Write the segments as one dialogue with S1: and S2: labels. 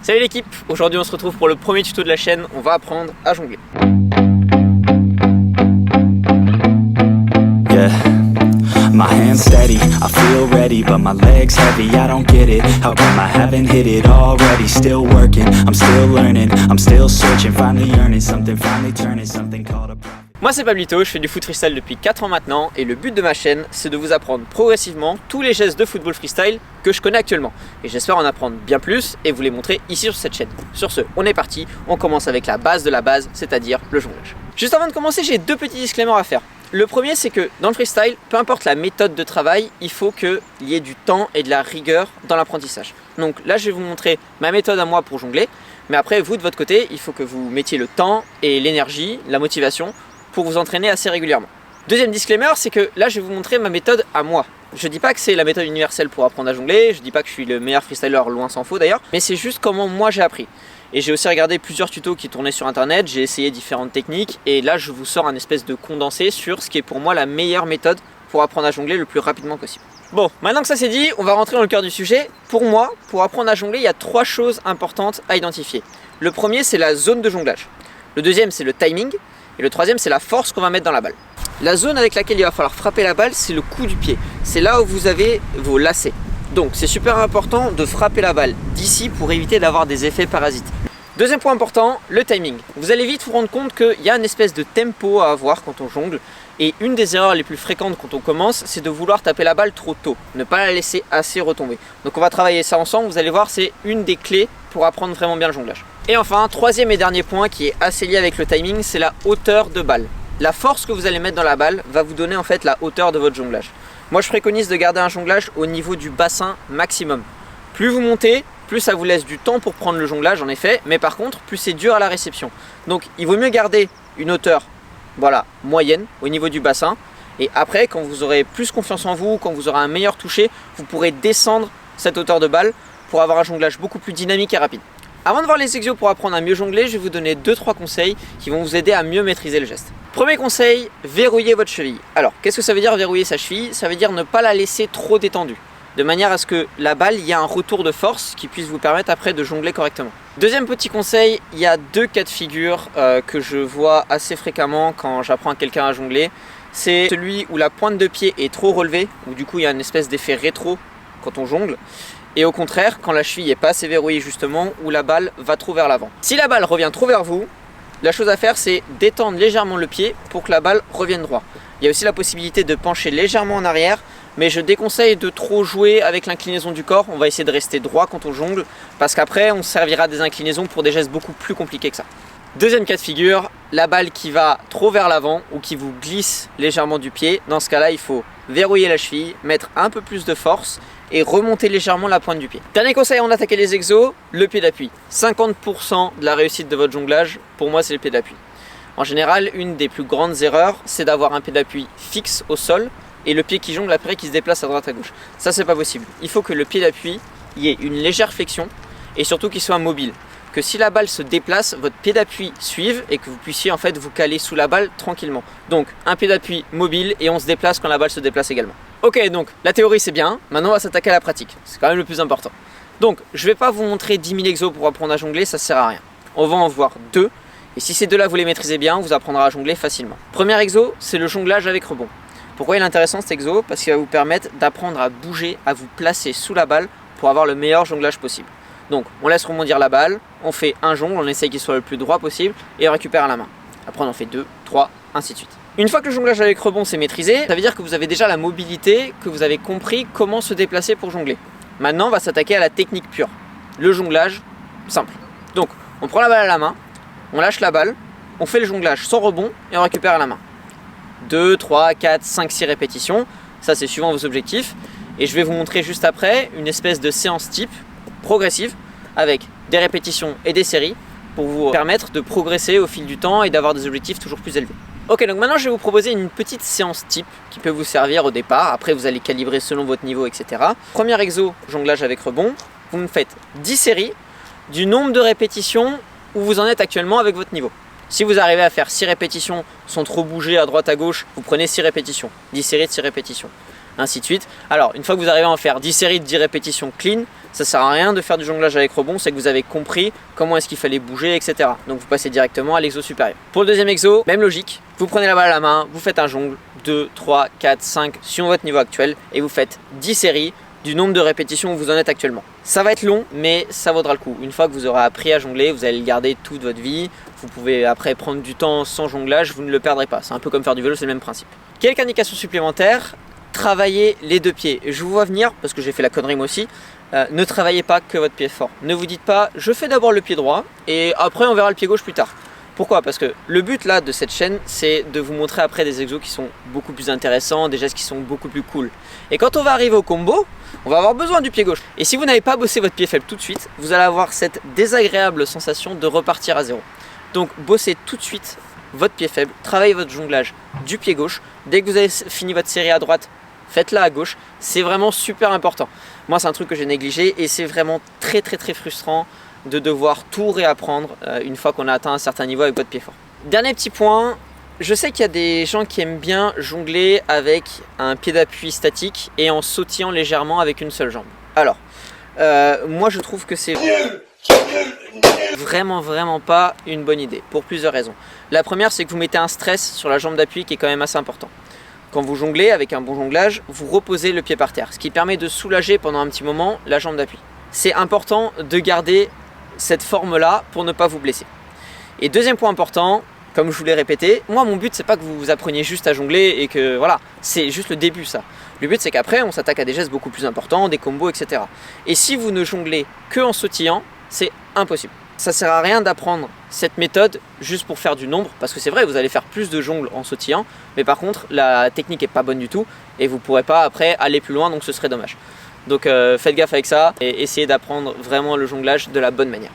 S1: Salut l'équipe, aujourd'hui on se retrouve pour le premier tuto de la chaîne, on va apprendre à jongler.
S2: Yeah. My hands steady, I feel ready, but my legs heavy, I don't get it. How come I haven't hit it already? Still working, I'm still learning, I'm still searching, finally earning something, finally turning something called a profit.
S1: Moi c'est Pablito, je fais du foot freestyle depuis 4 ans maintenant et le but de ma chaîne c'est de vous apprendre progressivement tous les gestes de football freestyle que je connais actuellement. Et j'espère en apprendre bien plus et vous les montrer ici sur cette chaîne. Sur ce, on est parti, on commence avec la base de la base, c'est-à-dire le jonglage. Juste avant de commencer, j'ai deux petits disclaimers à faire. Le premier c'est que dans le freestyle, peu importe la méthode de travail, il faut qu'il y ait du temps et de la rigueur dans l'apprentissage. Donc là je vais vous montrer ma méthode à moi pour jongler, mais après vous de votre côté, il faut que vous mettiez le temps et l'énergie, la motivation pour vous entraîner assez régulièrement. Deuxième disclaimer, c'est que là je vais vous montrer ma méthode à moi. Je dis pas que c'est la méthode universelle pour apprendre à jongler, je dis pas que je suis le meilleur freestyler, loin s'en faut d'ailleurs, mais c'est juste comment moi j'ai appris. Et j'ai aussi regardé plusieurs tutos qui tournaient sur internet, j'ai essayé différentes techniques et là je vous sors un espèce de condensé sur ce qui est pour moi la meilleure méthode pour apprendre à jongler le plus rapidement possible. Bon, maintenant que ça c'est dit, on va rentrer dans le cœur du sujet. Pour moi, pour apprendre à jongler, il y a 3 choses importantes à identifier. Le premier c'est la zone de jonglage, le deuxième c'est le timing, et le troisième c'est la force qu'on va mettre dans la balle. La zone avec laquelle il va falloir frapper la balle, c'est le coup du pied. C'est là où vous avez vos lacets. Donc c'est super important de frapper la balle d'ici pour éviter d'avoir des effets parasites. Deuxième point important, le timing. Vous allez vite vous rendre compte qu'il y a une espèce de tempo à avoir quand on jongle. Et une des erreurs les plus fréquentes quand on commence, c'est de vouloir taper la balle trop tôt. Ne pas la laisser assez retomber. Donc on va travailler ça ensemble, vous allez voir, c'est une des clés pour apprendre vraiment bien le jonglage. Et enfin, troisième et dernier point qui est assez lié avec le timing, c'est la hauteur de balle. La force que vous allez mettre dans la balle va vous donner en fait la hauteur de votre jonglage. Moi je préconise de garder un jonglage au niveau du bassin maximum. Plus vous montez, plus ça vous laisse du temps pour prendre le jonglage en effet, mais par contre plus c'est dur à la réception. Donc il vaut mieux garder une hauteur moyenne au niveau du bassin, et après quand vous aurez plus confiance en vous, quand vous aurez un meilleur toucher, vous pourrez descendre cette hauteur de balle pour avoir un jonglage beaucoup plus dynamique et rapide. Avant de voir les exos pour apprendre à mieux jongler, je vais vous donner 2-3 conseils qui vont vous aider à mieux maîtriser le geste. Premier conseil, verrouillez votre cheville. Alors, qu'est-ce que ça veut dire verrouiller sa cheville? Ça veut dire ne pas la laisser trop détendue, de manière à ce que la balle, il y a un retour de force qui puisse vous permettre après de jongler correctement. Deuxième petit conseil, il y a 2 cas de figure que je vois assez fréquemment quand j'apprends à quelqu'un à jongler. C'est celui où la pointe de pied est trop relevée, où du coup il y a une espèce d'effet rétro quand on jongle. Et au contraire, quand la cheville n'est pas assez verrouillée justement, où la balle va trop vers l'avant. Si la balle revient trop vers vous, la chose à faire c'est d'étendre légèrement le pied pour que la balle revienne droit. Il y a aussi la possibilité de pencher légèrement en arrière, mais je déconseille de trop jouer avec l'inclinaison du corps. On va essayer de rester droit quand on jongle, parce qu'après on servira des inclinaisons pour des gestes beaucoup plus compliqués que ça. Deuxième cas de figure, la balle qui va trop vers l'avant ou qui vous glisse légèrement du pied. Dans ce cas-là, il faut verrouiller la cheville, mettre un peu plus de force et remonter légèrement la pointe du pied. Dernier conseil avant d'attaquer les exos, le pied d'appui. 50% de la réussite de votre jonglage, pour moi, c'est le pied d'appui. En général, une des plus grandes erreurs, c'est d'avoir un pied d'appui fixe au sol et le pied qui jongle après qui se déplace à droite à gauche. Ça, c'est pas possible. Il faut que le pied d'appui y ait une légère flexion et surtout qu'il soit mobile. Que si la balle se déplace, votre pied d'appui suive et que vous puissiez en fait vous caler sous la balle tranquillement. Donc un pied d'appui mobile et on se déplace quand la balle se déplace également. Ok, donc la théorie c'est bien, maintenant on va s'attaquer à la pratique, c'est quand même le plus important. Donc je vais pas vous montrer 10 000 exos pour apprendre à jongler, ça sert à rien. On va en voir 2, et si ces 2-là vous les maîtrisez bien, vous apprendrez à jongler facilement. Premier exo, c'est le jonglage avec rebond. Pourquoi il est intéressant cet exo? Parce qu'il va vous permettre d'apprendre à bouger, à vous placer sous la balle pour avoir le meilleur jonglage possible. Donc on laisse rebondir la balle, on fait un jongle, on essaye qu'il soit le plus droit possible et on récupère à la main. Après on en fait 2, 3, ainsi de suite. Une fois que le jonglage avec rebond c'est maîtrisé, ça veut dire que vous avez déjà la mobilité, que vous avez compris comment se déplacer pour jongler. Maintenant on va s'attaquer à la technique pure, le jonglage simple. Donc on prend la balle à la main, on lâche la balle, on fait le jonglage sans rebond et on récupère à la main. 2, 3, 4, 5, 6 répétitions, ça c'est suivant vos objectifs. Et je vais vous montrer juste après une espèce de séance type progressive avec des répétitions et des séries pour vous permettre de progresser au fil du temps et d'avoir des objectifs toujours plus élevés. Ok, donc maintenant je vais vous proposer une petite séance type qui peut vous servir au départ. Après vous allez calibrer selon votre niveau, etc. Premier exo, jonglage avec rebond. Vous me faites 10 séries du nombre de répétitions où vous en êtes actuellement avec votre niveau. Si vous arrivez à faire 6 répétitions sans trop bouger à droite à gauche, vous prenez 6 répétitions, 10 séries de 6 répétitions. ainsi de suite. Alors une fois que vous arrivez à en faire 10 séries de 10 répétitions clean, ça sert à rien de faire du jonglage avec rebond, c'est que vous avez compris comment est-ce qu'il fallait bouger, etc. Donc vous passez directement à l'exo supérieur. Pour le deuxième exo, même logique, vous prenez la balle à la main, vous faites un jongle, 2, 3, 4, 5, suivant votre niveau actuel, et vous faites 10 séries du nombre de répétitions où vous en êtes actuellement. Ça va être long, mais ça vaudra le coup. Une fois que vous aurez appris à jongler, vous allez le garder toute votre vie. Vous pouvez après prendre du temps sans jonglage, vous ne le perdrez pas. C'est un peu comme faire du vélo, c'est le même principe. Quelques indications supplémentaires, travaillez les deux pieds. Je vous vois venir, parce que j'ai fait la connerie moi aussi, ne travaillez pas que votre pied fort. Ne vous dites pas, je fais d'abord le pied droit, et après on verra le pied gauche plus tard. Pourquoi? Parce que le but là de cette chaîne, c'est de vous montrer après des exos qui sont beaucoup plus intéressants, des gestes qui sont beaucoup plus cool. Et quand on va arriver au combo, on va avoir besoin du pied gauche. Et si vous n'avez pas bossé votre pied faible tout de suite, vous allez avoir cette désagréable sensation de repartir à zéro. Donc bossez tout de suite votre pied faible, travaillez votre jonglage du pied gauche. Dès que vous avez fini votre série à droite, faites-la à gauche. C'est vraiment super important. Moi c'est un truc que j'ai négligé et c'est vraiment très frustrant de devoir tout réapprendre une fois qu'on a atteint un certain niveau avec votre pied fort. Dernier petit point, je sais qu'il y a des gens qui aiment bien jongler avec un pied d'appui statique et en sautillant légèrement avec une seule jambe. Alors, moi je trouve que c'est vraiment pas une bonne idée pour plusieurs raisons. La première, c'est que vous mettez un stress sur la jambe d'appui qui est quand même assez important. Quand vous jonglez avec un bon jonglage, vous reposez le pied par terre, ce qui permet de soulager pendant un petit moment la jambe d'appui. C'est important de garder cette forme-là pour ne pas vous blesser. Et deuxième point important, comme je vous l'ai répété, moi mon but c'est pas que vous appreniez juste à jongler et que voilà, c'est juste le début ça. Le but c'est qu'après on s'attaque à des gestes beaucoup plus importants, des combos, etc. Et si vous ne jonglez que en sautillant, c'est impossible. Ça sert à rien d'apprendre cette méthode juste pour faire du nombre, parce que c'est vrai, vous allez faire plus de jongles en sautillant, mais par contre la technique est pas bonne du tout et vous pourrez pas après aller plus loin, donc ce serait dommage. Donc faites gaffe avec ça et essayez d'apprendre vraiment le jonglage de la bonne manière.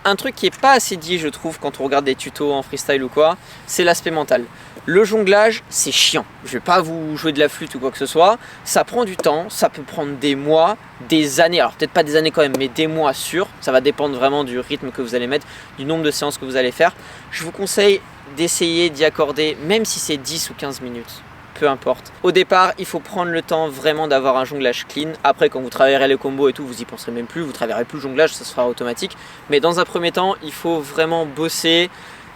S1: Un truc qui n'est pas assez dit je trouve quand on regarde des tutos en freestyle ou quoi, c'est l'aspect mental. Le jonglage c'est chiant, je vais pas vous jouer de la flûte ou quoi que ce soit, ça prend du temps, ça peut prendre des mois, des années, alors peut-être pas des années quand même, mais des mois sûrs, ça va dépendre vraiment du rythme que vous allez mettre, du nombre de séances que vous allez faire. Je vous conseille d'essayer d'y accorder, même si c'est 10 ou 15 minutes. Peu importe. Au départ, il faut prendre le temps vraiment d'avoir un jonglage clean. Après, quand vous travaillerez les combos et tout, vous y penserez même plus. Vous ne travaillerez plus le jonglage, ça sera automatique. Mais dans un premier temps, il faut vraiment bosser,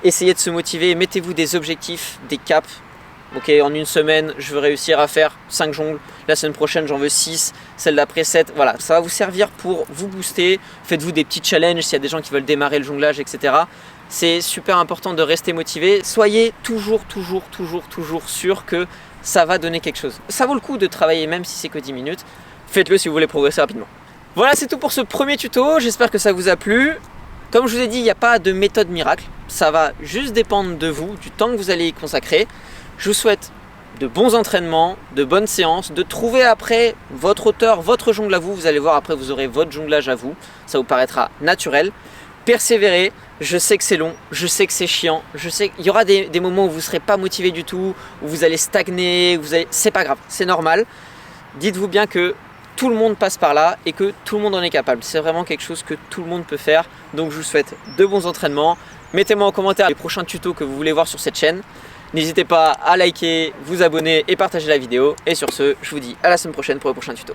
S1: essayer de se motiver. Mettez-vous des objectifs, des caps. Ok, en une semaine, je veux réussir à faire 5 jongles. La semaine prochaine, j'en veux 6. Celle d'après 7. Voilà, ça va vous servir pour vous booster. Faites-vous des petits challenges s'il y a des gens qui veulent démarrer le jonglage, etc. C'est super important de rester motivé. Soyez toujours sûr que ça va donner quelque chose. Ça vaut le coup de travailler même si c'est que 10 minutes. Faites-le si vous voulez progresser rapidement. Voilà, c'est tout pour ce premier tuto. J'espère que ça vous a plu. Comme je vous ai dit, il n'y a pas de méthode miracle. Ça va juste dépendre de vous, du temps que vous allez y consacrer. Je vous souhaite de bons entraînements, de bonnes séances, de trouver après votre hauteur, votre jongle à vous. Vous allez voir après, vous aurez votre jonglage à vous. Ça vous paraîtra naturel. Persévérez. Je sais que c'est long, je sais que c'est chiant, je sais qu'il y aura des moments où vous ne serez pas motivé du tout, où vous allez stagner, c'est pas grave, c'est normal. Dites-vous bien que tout le monde passe par là et que tout le monde en est capable. C'est vraiment quelque chose que tout le monde peut faire. Donc je vous souhaite de bons entraînements. Mettez-moi en commentaire les prochains tutos que vous voulez voir sur cette chaîne. N'hésitez pas à liker, vous abonner et partager la vidéo. Et sur ce, je vous dis à la semaine prochaine pour le prochain tuto.